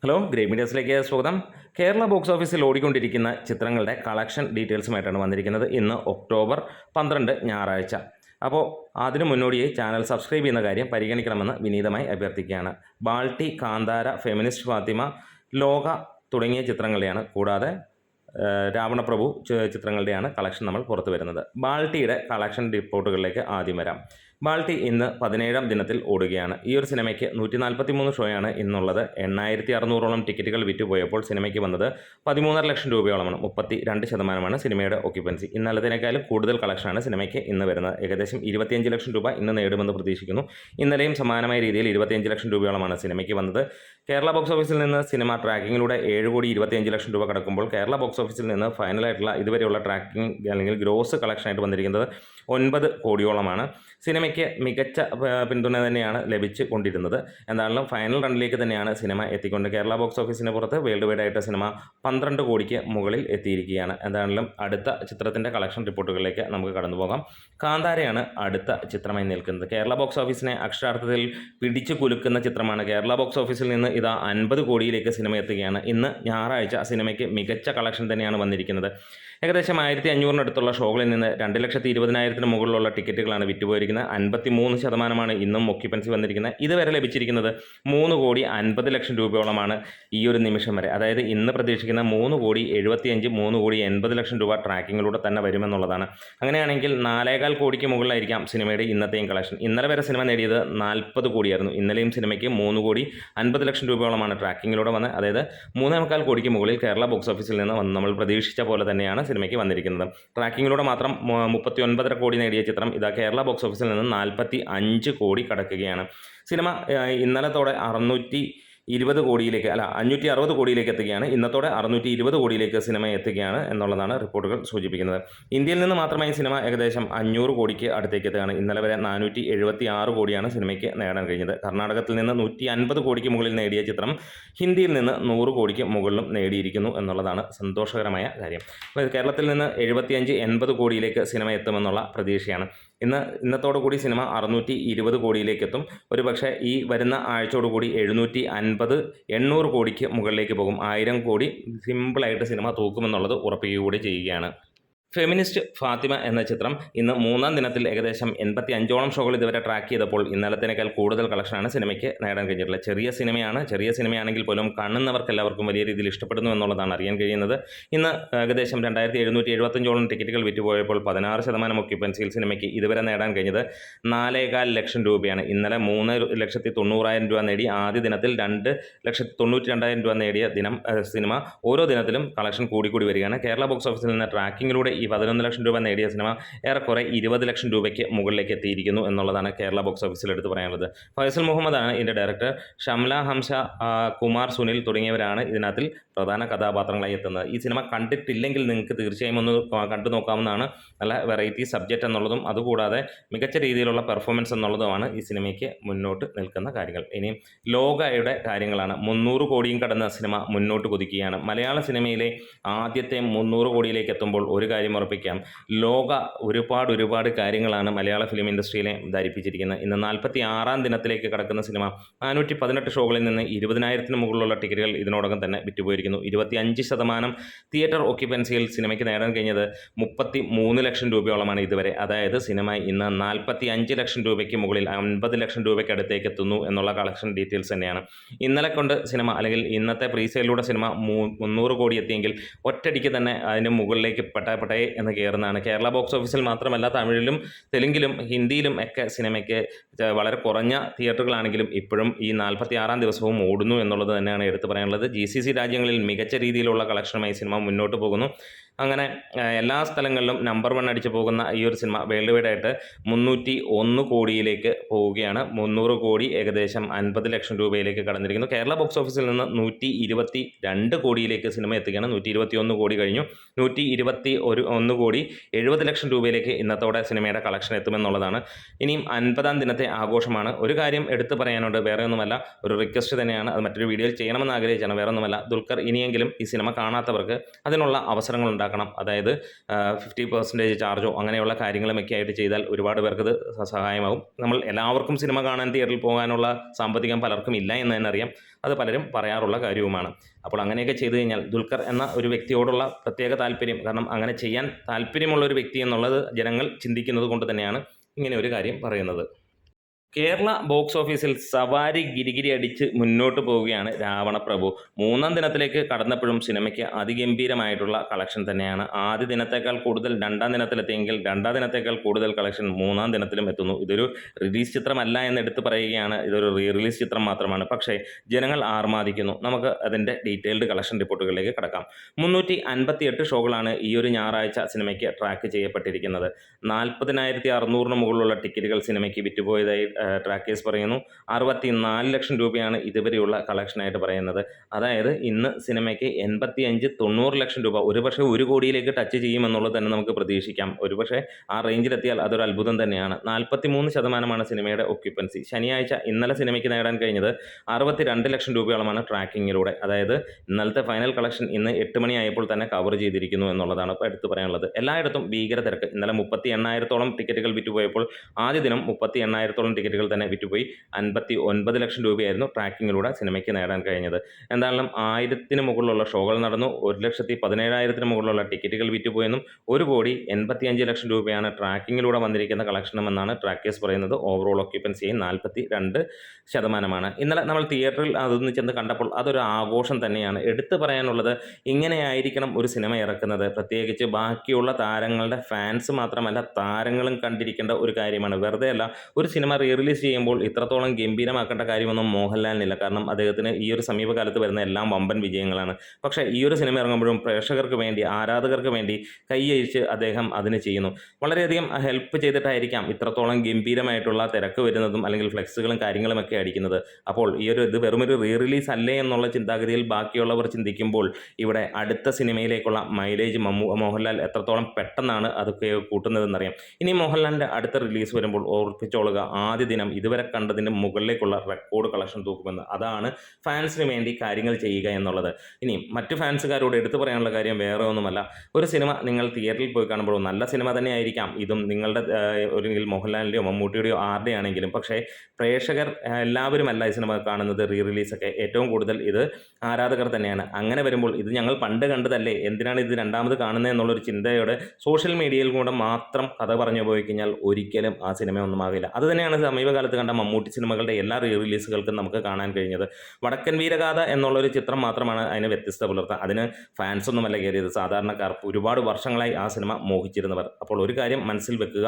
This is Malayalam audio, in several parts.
ഹലോ, ഗ്രേറ്റ് മീഡിയസിലേക്ക് സ്വാഗതം. കേരള ബോക്സ് ഓഫീസിൽ ഓടിക്കൊണ്ടിരിക്കുന്ന ചിത്രങ്ങളുടെ കളക്ഷൻ ഡീറ്റെയിൽസുമായിട്ടാണ് വന്നിരിക്കുന്നത്. ഇന്ന് ഒക്ടോബർ 12 ഞായറാഴ്ച. അപ്പോൾ അതിനു മുന്നോടിയായി ചാനൽ സബ്സ്ക്രൈബ് ചെയ്യുന്ന കാര്യം പരിഗണിക്കണമെന്ന് വിനീതമായി അഭ്യർത്ഥിക്കുകയാണ്. ബാൾട്ടി, കാന്താര, ഫെമിനിസ്റ്റ് ഫാത്തിമ, ലോക തുടങ്ങിയ ചിത്രങ്ങളുടെയാണ്, കൂടാതെ രാവണപ്രഭു ചിത്രങ്ങളുടെയാണ് കളക്ഷൻ നമ്മൾ പുറത്തു വരുന്നത്. ബാൾട്ടിയുടെ കളക്ഷൻ റിപ്പോർട്ടുകളിലേക്ക് ആദ്യം വരാം. ബാൾട്ടി ഇന്ന് 17ാം ദിനത്തിൽ ഓടുകയാണ്. ഈ ഒരു സിനിമയ്ക്ക് 143 ഷോയാണ് ഇന്നുള്ളത്. 8600ഓളം ടിക്കറ്റുകൾ വിറ്റുപോയപ്പോൾ സിനിമയ്ക്ക് വന്നത് 13.5 ലക്ഷം രൂപയോളമാണ്. 32% സിനിമയുടെ ഓക്യുപ്പൻസി. ഇന്നലത്തേക്കാളും കൂടുതൽ കളക്ഷനാണ് സിനിമയ്ക്ക് ഇന്ന് വരുന്നത്. ഏകദേശം 25 ലക്ഷം രൂപ ഇന്ന് നേടുമെന്ന് പ്രതീക്ഷിക്കുന്നു. ഇന്നലെയും സമാനമായ രീതിയിൽ 25 ലക്ഷം രൂപയോളമാണ് സിനിമയ്ക്ക് വന്നത്. കേരള ബോക്സ് ഓഫീസിൽ നിന്ന് സിനിമ ട്രാക്കിങ്ങിലൂടെ 7,25 ലക്ഷം രൂപ കടക്കുമ്പോൾ കേരള ബോക്സ് ഓഫീസിൽ നിന്ന് ഫൈനലായിട്ടുള്ള ഇതുവരെയുള്ള ട്രാക്കിംഗ് അല്ലെങ്കിൽ ഗ്രോസ് കളക്ഷനായിട്ട് വന്നിരിക്കുന്നത് 9 കോടിയോളമാണ്. സിനിമയ്ക്ക് മികച്ച പിന്തുണ തന്നെയാണ് ലഭിച്ചു കൊണ്ടിരുന്നത്. എന്തായാലും ഫൈനൽ റണ്ണിലേക്ക് തന്നെയാണ് സിനിമ എത്തിക്കൊണ്ട് കേരള ബോക്സ് ഓഫീസിന് പുറത്ത് വേൾഡ് വൈഡ് ആയിട്ട് സിനിമ 12 കോടിക്ക് മുകളിൽ എത്തിയിരിക്കുകയാണ്. എന്തായാലും അടുത്ത ചിത്രത്തിൻ്റെ കളക്ഷൻ റിപ്പോർട്ടുകളിലേക്ക് നമുക്ക് കടന്നു പോകാം. കാന്താരയാണ് അടുത്ത ചിത്രമായി നിൽക്കുന്നത്. കേരള ബോക്സ് ഓഫീസിനെ അക്ഷരാർത്ഥത്തിൽ പിടിച്ചു കുലുക്കുന്ന ചിത്രമാണ്. കേരള ബോക്സ് ഓഫീസിൽ നിന്ന് ഇതാ 50 കോടിയിലേക്ക് സിനിമ എത്തുകയാണ്. ഇന്ന് ഞായറാഴ്ച സിനിമയ്ക്ക് മികച്ച കളക്ഷൻ തന്നെയാണ് വന്നിരിക്കുന്നത്. ഏകദേശം 1500-അടുത്തുള്ള ഷോകളിൽ നിന്ന് 2,20,000 മുകളിലുള്ള ടിക്കറ്റുകളാണ് വിറ്റുപോയിരിക്കുന്നത്. 53% ഇന്നും ഒക്യുപ്പൻസി വന്നിരിക്കുന്നത്. ഇതുവരെ ലഭിച്ചിരിക്കുന്നത് 3,50,00,000 രൂപയോളമാണ് ഈ ഒരു നിമിഷം വരെ. അതായത് ഇന്ന് പ്രതീക്ഷിക്കുന്ന 3,75, 3,80,00,000 രൂപ ട്രാക്കിങ്ങിലൂടെ തന്നെ വരുമെന്നുള്ളതാണ്. അങ്ങനെയാണെങ്കിൽ 4,15 കോടിക്ക് മുകളിലായിരിക്കാം സിനിമയുടെ ഇന്നത്തെയും കളക്ഷൻ. ഇന്നലെ വരെ സിനിമ നേടിയത് 40 കോടിയായിരുന്നു. ഇന്നലെയും സിനിമയ്ക്ക് 3,50,00,000 രൂപയോളമാണ് ട്രാക്കിങ്ങിലൂടെ വന്ന്, അതായത് 3,15 കോടിക്ക് മുകളിൽ കേരള ബോക്സ് ഓഫീസിൽ നിന്ന് വന്ന് നമ്മൾ പ്രതീക്ഷിച്ച പോലെ തന്നെയാണ് സിനിമയ്ക്ക് വന്നിരിക്കുന്നത്. ട്രാക്കിങ്ങിലൂടെ മാത്രം 39.5 കോടി നേടിയ ചിത്രം ഇതാ കേരള ബോക്സ് ഓഫീസിൽ നിന്ന് 45 കോടി കടക്കുകയാണ്. സിനിമ ഇന്നലത്തോടെ 560 കോടിയിലേക്ക് എത്തുകയാണ്. ഇന്നത്തോടെ 620 കോടിയിലേക്ക് സിനിമ എത്തുകയാണ് എന്നുള്ളതാണ് റിപ്പോർട്ടുകൾ സൂചിപ്പിക്കുന്നത്. ഇന്ത്യയിൽ നിന്ന് മാത്രമായി സിനിമ ഏകദേശം 500 കോടിക്ക് അടുത്തേക്ക് എത്തുകയാണ്. ഇന്നലെ വരെ 476 കോടിയാണ് സിനിമയ്ക്ക് നേടാൻ കഴിഞ്ഞത്. കർണാടകത്തിൽ നിന്ന് 150 കോടിക്ക് മുകളിൽ നേടിയ ചിത്രം ഹിന്ദിയിൽ നിന്ന് 100 കോടിക്ക് മുകളിലും നേടിയിരിക്കുന്നു എന്നുള്ളതാണ് സന്തോഷകരമായ കാര്യം. കേരളത്തിൽ നിന്ന് 75-80 കോടിയിലേക്ക് സിനിമ എത്തുമെന്നുള്ള പ്രതീക്ഷയാണ്. ഇന്നത്തോടു കൂടി സിനിമ 620 കോടിയിലേക്ക് എത്തും. ഒരുപക്ഷെ ഈ വരുന്ന ആഴ്ചയോടുകൂടി 750-800 കോടിക്ക് മുകളിലേക്ക് പോകും. 1000 കോടി സിമ്പിളായിട്ട് സിനിമ തൂക്കുമെന്നുള്ളത് ഉറപ്പിക്കുക കൂടി ചെയ്യുകയാണ്. ഫെമിനിസ്റ്റ് ഫാത്തിമ എന്ന ചിത്രം ഇന്ന് 3ാം ദിനത്തിൽ ഏകദേശം 85ഓളം ഷോകൾ ഇതുവരെ ട്രാക്ക് ചെയ്തപ്പോൾ ഇന്നലത്തേക്കാൾ കൂടുതൽ കളക്ഷനാണ് സിനിമയ്ക്ക് നേടാൻ കഴിഞ്ഞിട്ടുള്ളത്. ചെറിയ സിനിമയാണെങ്കിൽ പോലും കാണുന്നവർക്ക് എല്ലാവർക്കും വലിയ രീതിയിൽ ഇഷ്ടപ്പെടുന്നു എന്നുള്ളതാണ് അറിയാൻ കഴിയുന്നത്. ഇന്ന് ഏകദേശം 2,775ഓളം ടിക്കറ്റുകൾ വിറ്റുപോയപ്പോൾ 16% ഒക്യുപ്പൻസിയിൽ സിനിമയ്ക്ക് ഇതുവരെ നേടാൻ കഴിഞ്ഞത് 4,15 ലക്ഷം രൂപയാണ്. ഇന്നലെ 3,90,000 രൂപ നേടി. ആദ്യ ദിനത്തിൽ 2,92,000 രൂപ നേടിയ സിനിമ ഓരോ ദിനത്തിലും കളക്ഷൻ കൂടിക്കൂടി വരികയാണ്. കേരള ബോക്സ് ഓഫീസിൽ നിന്ന് ട്രാക്കിങ്ങിലൂടെ ഈ 11 ലക്ഷം രൂപ നേടിയ സിനിമ ഏറെക്കുറെ 20 ലക്ഷം രൂപയ്ക്ക് മുകളിലേക്ക് എത്തിയിരിക്കുന്നു എന്നുള്ളതാണ് കേരള ബോക്സ് ഓഫീസിൽ എടുത്ത് പറയാനുള്ളത്. ഫൈസൽ മുഹമ്മദാണ് ഇതിൻ്റെ ഡയറക്ടർ. ഷംല ഹംസ, കുമാർ സുനിൽ തുടങ്ങിയവരാണ് ഇതിനകത്തിൽ പ്രധാന കഥാപാത്രങ്ങളായി എത്തുന്നത്. ഈ സിനിമ കണ്ടിട്ടില്ലെങ്കിൽ നിങ്ങൾക്ക് തീർച്ചയായും ഒന്ന് കണ്ടു നോക്കാവുന്നതാണ്. നല്ല വെറൈറ്റി സബ്ജക്റ്റ് എന്നുള്ളതും അതുകൂടാതെ മികച്ച രീതിയിലുള്ള പെർഫോമൻസ് എന്നുള്ളതുമാണ് ഈ സിനിമയ്ക്ക് മുന്നോട്ട് നിൽക്കുന്ന കാര്യങ്ങൾ. ഇനിയും ലോകയുടെ കാര്യങ്ങളാണ്. 300 കോടിയും കടന്ന സിനിമ മുന്നോട്ട് കുതിക്കുകയാണ്. മലയാള സിനിമയിലെ ആദ്യത്തെ 300 കോടിയിലേക്ക് എത്തുമ്പോൾ ഒരു കാര്യം ഉറപ്പിക്കാം, ലോക ഒരുപാട് കാര്യങ്ങളാണ് മലയാള ഫിലിം ഇൻഡസ്ട്രിയിലെ ധരിപ്പിച്ചിരിക്കുന്നത്. ഇന്ന് 46ാം ദിനത്തിലേക്ക് കടക്കുന്ന സിനിമ 418 ഷോകളിൽ നിന്ന് 20,000 മുകളിലുള്ള ടിക്കറ്റുകൾ ഇതിനോടകം തന്നെ വിറ്റുപോയിരിക്കുന്നു. 25% തിയേറ്റർ ഒക്യുപ്പൻസിയിൽ സിനിമയ്ക്ക് നേടാൻ കഴിഞ്ഞത് 33 ലക്ഷം രൂപയോളമാണ് ഇതുവരെ. അതായത് സിനിമ ഇന്ന് 45 ലക്ഷം രൂപയ്ക്ക് മുകളിൽ 50 ലക്ഷം രൂപയ്ക്ക് അടുത്തേക്ക് എത്തുന്നു എന്നുള്ള കളക്ഷൻ ഡീറ്റെയിൽസ് തന്നെയാണ്. ഇന്നലെ കൊണ്ട് സിനിമ അല്ലെങ്കിൽ ഇന്നത്തെ പ്രീസെയിലൂടെ സിനിമ 300 കോടി എത്തിയെങ്കിൽ ഒറ്റയടിക്ക് തന്നെ അതിന് മുകളിലേക്ക് പട്ടേ എന്ന് കയറുന്നതാണ്. കേരള ബോക്സ് ഓഫീസിൽ മാത്രമല്ല, തമിഴിലും തെലുങ്കിലും ഹിന്ദിയിലും ഒക്കെ സിനിമയ്ക്ക് വളരെ കുറഞ്ഞ തിയേറ്ററുകളാണെങ്കിലും ഇപ്പോഴും ഈ 46ാം ദിവസവും ഓടുന്നു എന്നുള്ളത് തന്നെയാണ് എടുത്തു പറയാനുള്ളത്. GCC രാജ്യങ്ങളിൽ മികച്ച രീതിയിലുള്ള കളക്ഷനുമായി സിനിമ മുന്നോട്ട് പോകുന്നു. അങ്ങനെ എല്ലാ സ്ഥലങ്ങളിലും നമ്പർ 1 അടിച്ചു പോകുന്ന ഈ ഒരു സിനിമ വേൾഡ് വൈഡ് ആയിട്ട് 301 കോടിയിലേക്ക് പോവുകയാണ്. 300 കോടി ഏകദേശം 50 ലക്ഷം രൂപയിലേക്ക് കടന്നിരിക്കുന്നു. കേരള ബോക്സ് ഓഫീസിൽ നിന്ന് 122 കോടിയിലേക്ക് സിനിമ എത്തുകയാണ്. 121 കോടി കഴിഞ്ഞു. 121 കോടി 70 ലക്ഷം രൂപയിലേക്ക് ഇന്നത്തോടെ സിനിമയുടെ കളക്ഷൻ എത്തുമെന്നുള്ളതാണ്. ഇനിയും 50ാം ദിനത്തെ ആഘോഷമാണ്. ഒരു കാര്യം എടുത്തു പറയാനുണ്ട്, വേറെ ഒന്നുമല്ല, ഒരു റിക്വസ്റ്റ് തന്നെയാണ്. അത് മറ്റൊരു വീഡിയോയിൽ ചെയ്യണമെന്ന് ആഗ്രഹിച്ചാണ്, വേറെ ഒന്നുമല്ല. ദുൽഖർ ഇനിയെങ്കിലും ഈ സിനിമ കാണാത്തവർക്ക് അതിനുള്ള അവസരങ്ങൾ ഉണ്ടാക്കണം. അതായത് 50% ചാർജോ അങ്ങനെയുള്ള കാര്യങ്ങളുമൊക്കെ ആയിട്ട് ചെയ്താൽ ഒരുപാട് പേർക്കത് സഹായമാകും. നമ്മൾ എല്ലാവർക്കും സിനിമ കാണാൻ തിയേറ്ററിൽ പോകാനുള്ള സാമ്പത്തികം പലർക്കും ഇല്ല എന്ന് തന്നെ അറിയാം. അത് പലരും പറയാറുള്ള കാര്യവുമാണ്. അപ്പോൾ അങ്ങനെയൊക്കെ ചെയ്തു കഴിഞ്ഞാൽ ദുൽഖർ എന്ന ഒരു വ്യക്തിയോടുള്ള പ്രത്യേക താല്പര്യം, കാരണം അങ്ങനെ ചെയ്യാൻ താല്പര്യമുള്ള ഒരു വ്യക്തി എന്നുള്ളത് ജനങ്ങൾ ചിന്തിക്കുന്നത് കൊണ്ട് തന്നെയാണ് ഇങ്ങനെ ഒരു കാര്യം പറയുന്നത്. കേരള ബോക്സ് ഓഫീസിൽ സവാരി ഗിരിഗിരി അടിച്ച് മുന്നോട്ട് പോവുകയാണ് രാവണപ്രഭു. 3ാം ദിനത്തിലേക്ക് കടന്നപ്പോഴും സിനിമയ്ക്ക് അതിഗംഭീരമായിട്ടുള്ള കളക്ഷൻ തന്നെയാണ്. ആദ്യ ദിനത്തേക്കാൾ കൂടുതൽ 2ാം ദിനത്തിലെത്തിയെങ്കിൽ 2ാം ദിനത്തേക്കാൾ കൂടുതൽ കളക്ഷൻ 3ാം ദിനത്തിലും എത്തുന്നു. ഇതൊരു റിലീസ് ചിത്രമല്ല എന്ന് എടുത്തു പറയുകയാണ്, ഇതൊരു റീ റിലീസ് ചിത്രം മാത്രമാണ്. പക്ഷേ ജനങ്ങൾ ആർമാദിക്കുന്നു. നമുക്ക് അതിൻ്റെ ഡീറ്റെയിൽഡ് കളക്ഷൻ റിപ്പോർട്ടുകളിലേക്ക് കടക്കാം. 358 ഷോകളാണ് ഈ ഒരു ഞായറാഴ്ച സിനിമയ്ക്ക് ട്രാക്ക് ചെയ്യപ്പെട്ടിരിക്കുന്നത്. 40,600 മുകളിലുള്ള ടിക്കറ്റുകൾ സിനിമയ്ക്ക് വിറ്റുപോയതായി ട്രാക്കേഴ്സ് പറയുന്നു. 64 ലക്ഷം രൂപയാണ് ഇതുവരെയുള്ള കളക്ഷനായിട്ട് പറയുന്നത്. അതായത് ഇന്ന് സിനിമയ്ക്ക് 85-90 ലക്ഷം രൂപ, ഒരുപക്ഷെ 1 കോടിയിലേക്ക് ടച്ച് ചെയ്യുമെന്നുള്ളത് തന്നെ നമുക്ക് പ്രതീക്ഷിക്കാം. ഒരുപക്ഷെ ആ റേഞ്ചിലെത്തിയാൽ അതൊരു അത്ഭുതം തന്നെയാണ്. 43% സിനിമയുടെ ഒക്യുപ്പൻസി. ശനിയാഴ്ച ഇന്നലെ സിനിമയ്ക്ക് നേടാൻ കഴിഞ്ഞത് 62 ലക്ഷം രൂപയോളമാണ് ട്രാക്കിങ്ങിലൂടെ. അതായത് ഇന്നലത്തെ ഫൈനൽ കളക്ഷൻ ഇന്ന് 8 മണിയായപ്പോൾ തന്നെ കവർ ചെയ്തിരിക്കുന്നു എന്നുള്ളതാണ് ഇപ്പോൾ എടുത്തു പറയാനുള്ളത്. എല്ലായിടത്തും ഭീകര തിരക്ക്. ഇന്നലെ 38,000-ഓളം ടിക്കറ്റുകൾ വിറ്റുപോയപ്പോൾ ആദ്യ ദിനം 38,000-ഓളം ടിക്കറ്റുകൾ തന്നെ വിറ്റുപോയി. 59 ലക്ഷം രൂപയായിരുന്നു ട്രാക്കിങ്ങിലൂടെ സിനിമയ്ക്ക് നേടാൻ കഴിഞ്ഞത്. എന്തായാലും 1000-ന് മുകളിലുള്ള ഷോകൾ നടന്നു. 1,17,000-ന് മുകളിലുള്ള ടിക്കറ്റുകൾ വിറ്റുപോയെന്നും 1,85 ലക്ഷം രൂപയാണ് ട്രാക്കിങ്ങിലൂടെ വന്നിരിക്കുന്ന കളക്ഷനുമെന്നാണ് ട്രാക്കേഴ്സ് പറയുന്നത്. Overall occupancy 42%. ഇന്നലെ നമ്മൾ തിയേറ്ററിൽ അതൊന്ന് ചെന്ന് കണ്ടപ്പോൾ അതൊരു ആഘോഷം തന്നെയാണ്. എടുത്തു പറയാനുള്ളത്, ഇങ്ങനെയായിരിക്കണം ഒരു സിനിമ ഇറക്കുന്നത്. പ്രത്യേകിച്ച് ബാക്കിയുള്ള താരങ്ങളുടെ ഫാൻസ് മാത്രമല്ല, താരങ്ങളും കണ്ടിരിക്കേണ്ട ഒരു കാര്യമാണ്. വെറുതെ അല്ല, ഒരു സിനിമ റിലീസ് ചെയ്യുമ്പോൾ ഇത്രത്തോളം ഗംഭീരമാക്കേണ്ട കാര്യമൊന്നും മോഹൻലാലിനില്ല. കാരണം അദ്ദേഹത്തിന് ഈ ഒരു സമീപകാലത്ത് വരുന്ന എല്ലാം വമ്പൻ വിജയങ്ങളാണ്. പക്ഷേ ഈ ഒരു സിനിമ ഇറങ്ങുമ്പോഴും പ്രേക്ഷകർക്ക് വേണ്ടി, ആരാധകർക്ക് വേണ്ടി കൈയഴിച്ച് അദ്ദേഹം അതിന് ചെയ്യുന്നു. വളരെയധികം ഹെൽപ്പ് ചെയ്തിട്ടായിരിക്കാം ഇത്രത്തോളം ഗംഭീരമായിട്ടുള്ള തിരക്ക് വരുന്നതും അല്ലെങ്കിൽ ഫ്ലെക്സുകളും കാര്യങ്ങളുമൊക്കെ അടിക്കുന്നത്. അപ്പോൾ ഈ ഒരു ഇത് വെറുമൊരു റീ റിലീസ് അല്ലേ എന്നുള്ള ചിന്താഗതിയിൽ ബാക്കിയുള്ളവർ ചിന്തിക്കുമ്പോൾ ഇവിടെ അടുത്ത സിനിമയിലേക്കുള്ള മൈലേജ് മോഹൻലാൽ എത്രത്തോളം പെട്ടെന്നാണ് അതൊക്കെ കൂട്ടുന്നതെന്നറിയാം. ഇനി മോഹൻലാലിൻ്റെ അടുത്ത റിലീസ് വരുമ്പോൾ ഓർപ്പിച്ചോളുക, ആദ്യ ദിനം ഇതുവരെ കണ്ടതിൻ്റെ മുകളിലേക്കുള്ള റെക്കോർഡ് കളക്ഷൻ തൂക്കുമെന്ന്. അതാണ് ഫാൻസിന് വേണ്ടി കാര്യങ്ങൾ ചെയ്യുക എന്നുള്ളത്. ഇനി മറ്റു ഫാൻസുകാരോട് എടുത്തു പറയാനുള്ള കാര്യം വേറെ ഒന്നുമല്ല. ഒരു സിനിമ നിങ്ങൾ തിയേറ്ററിൽ പോയി കാണുമ്പോൾ നല്ല സിനിമ തന്നെ ആയിരിക്കാം ഇതും, നിങ്ങളുടെ ഒരു മോഹൻലാലിൻ്റെയോ മമ്മൂട്ടിയുടെയോ ആരുടെ ആണെങ്കിലും. പക്ഷേ പ്രേക്ഷകർ എല്ലാവരുമല്ല ഈ സിനിമ കാണുന്നത്. റീ റിലീസൊക്കെ ഏറ്റവും കൂടുതൽ ഇത് ആരാധകർ തന്നെയാണ്. അങ്ങനെ വരുമ്പോൾ ഇത് ഞങ്ങൾ പണ്ട് കണ്ടതല്ലേ, എന്തിനാണ് ഇത് രണ്ടാമത് കാണുന്നത് എന്നുള്ളൊരു ചിന്തയോടെ സോഷ്യൽ മീഡിയയിൽ കൂടെ മാത്രം കഥ പറഞ്ഞു പോയി കഴിഞ്ഞാൽ ഒരിക്കലും ആ സിനിമയൊന്നും ആകില്ല. അത് തന്നെയാണ് സമീപകാലത്ത് കണ്ട മമ്മൂട്ടി സിനിമകളുടെ എല്ലാ റീ റിലീസുകൾക്കും നമുക്ക് കാണാൻ കഴിഞ്ഞത്. വടക്കൻ വീരഗാഥ എന്നുള്ളൊരു ചിത്രം മാത്രമാണ് അതിന് വ്യത്യസ്തത പുലർത്തുക. അതിന് ഫാൻസൊന്നുമല്ല കയറിയത്, സാധാരണക്കാർ, ഒരുപാട് വർഷങ്ങളായി ആ സിനിമ മോഹിച്ചിരുന്നവർ. അപ്പോൾ ഒരു കാര്യം മനസ്സിൽ വെക്കുക,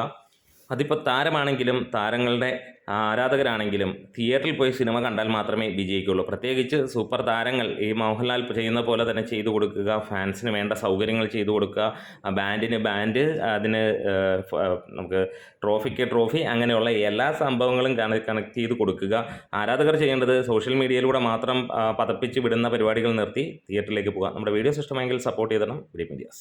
അതിപ്പോൾ താരമാണെങ്കിലും താരങ്ങളുടെ ആരാധകരാണെങ്കിലും തിയേറ്ററിൽ പോയി സിനിമ കണ്ടാൽ മാത്രമേ വിജയിക്കുകയുള്ളൂ. പ്രത്യേകിച്ച് സൂപ്പർ താരങ്ങൾ ഈ മോഹൻലാൽ ചെയ്യുന്ന പോലെ തന്നെ ചെയ്തു കൊടുക്കുക, ഫാൻസിന് വേണ്ട സൗകര്യങ്ങൾ ചെയ്തു കൊടുക്കുക, ബാൻഡിന് ബാൻഡ്, അതിന് നമുക്ക് ട്രോഫിക്ക് ട്രോഫി, അങ്ങനെയുള്ള എല്ലാ സംഭവങ്ങളും കണക്ട് ചെയ്ത് കൊടുക്കുക. ആരാധകർ ചെയ്യേണ്ടത് സോഷ്യൽ മീഡിയയിലൂടെ മാത്രം പതപ്പിച്ച് വിടുന്ന പരിപാടികൾ നിർത്തി തിയേറ്ററിലേക്ക് പോകുക. നമ്മുടെ വീഡിയോസ് ഇഷ്ടമെങ്കിൽ സപ്പോർട്ട് ചെയ്തണം. മീഡിയാസ്.